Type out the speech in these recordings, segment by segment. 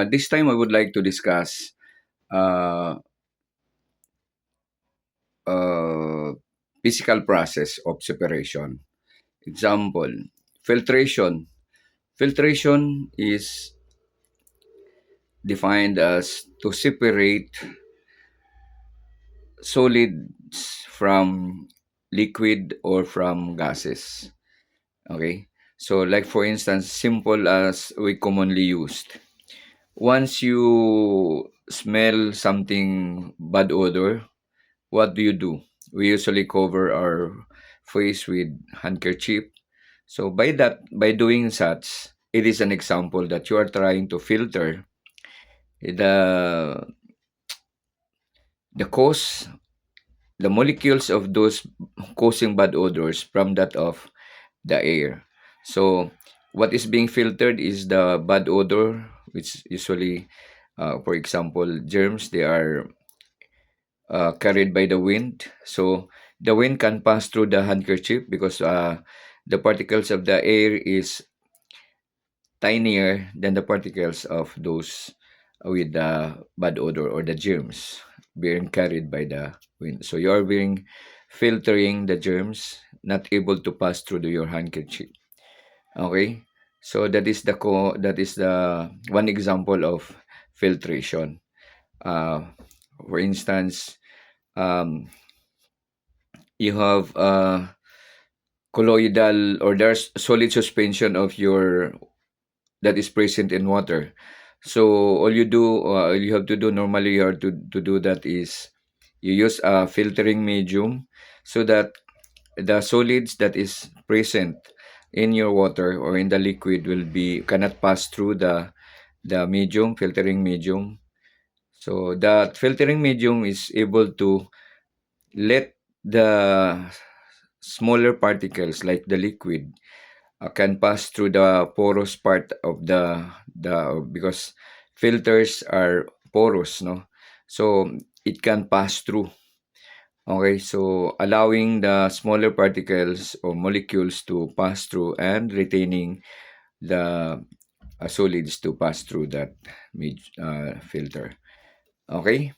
This time I would like to discuss uh, uh, physical process of separation. Example, filtration. Filtration is defined as to separate solids from liquid or from gases. Okay? So like for instance, simple as we commonly used. Once you smell something bad odor, what do? We usually cover our face with handkerchief. So by doing such, it is an example that you are trying to filter the the cause, the molecules of those causing bad odors from that of the air. So what is being filtered is the bad odor, which usually, for example, germs. They are carried by the wind. So the wind can pass through the handkerchief because the particles of the air is tinier than the particles of those with the bad odor or the germs being carried by the wind. So you are being filtering the germs, not able to pass through your handkerchief. Okay, so that is the one example of filtration. For instance, um, you have colloidal or there's solid suspension of your that is present in water. So all you have to do normally you have to do that is you use a filtering medium so that the solids that is present in your water or in the liquid will be cannot pass through the medium filtering medium. So that filtering medium is able to let the smaller particles like the liquid can pass through the porous part of the because filters are porous, no, so it can pass through. Okay, so allowing the smaller particles or molecules to pass through and retaining the solids to pass through that filter. Okay,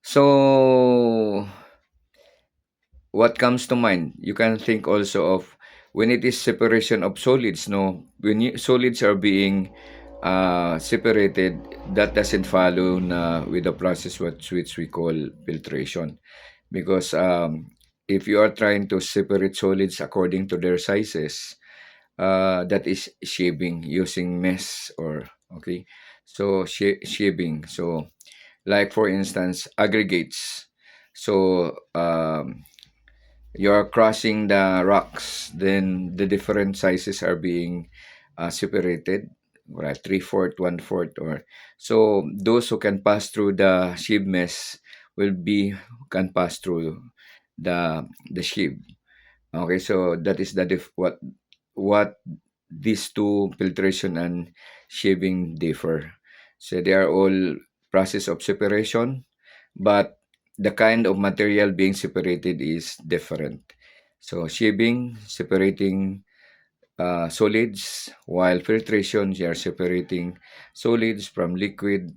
so what comes to mind? You can think also of when it is separation of solids. No, when solids are being separated, that doesn't follow with the process which we call filtration, because if you are trying to separate solids according to their sizes, that is shaping using mesh or okay, so shaping. So like for instance, aggregates. So you're crushing the rocks, then the different sizes are being separated, right? Three-fourth, one-fourth, or so those who can pass through the sheave mesh will be can pass through the sheave. Okay, so that is what these two filtration and sheaving differ. So they are all process of separation, but the kind of material being separated is different. So sheaving, separating solids, while filtration, they are separating solids from liquid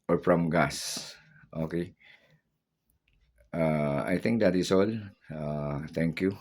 or from gas. Okay, I think that is all. Thank you.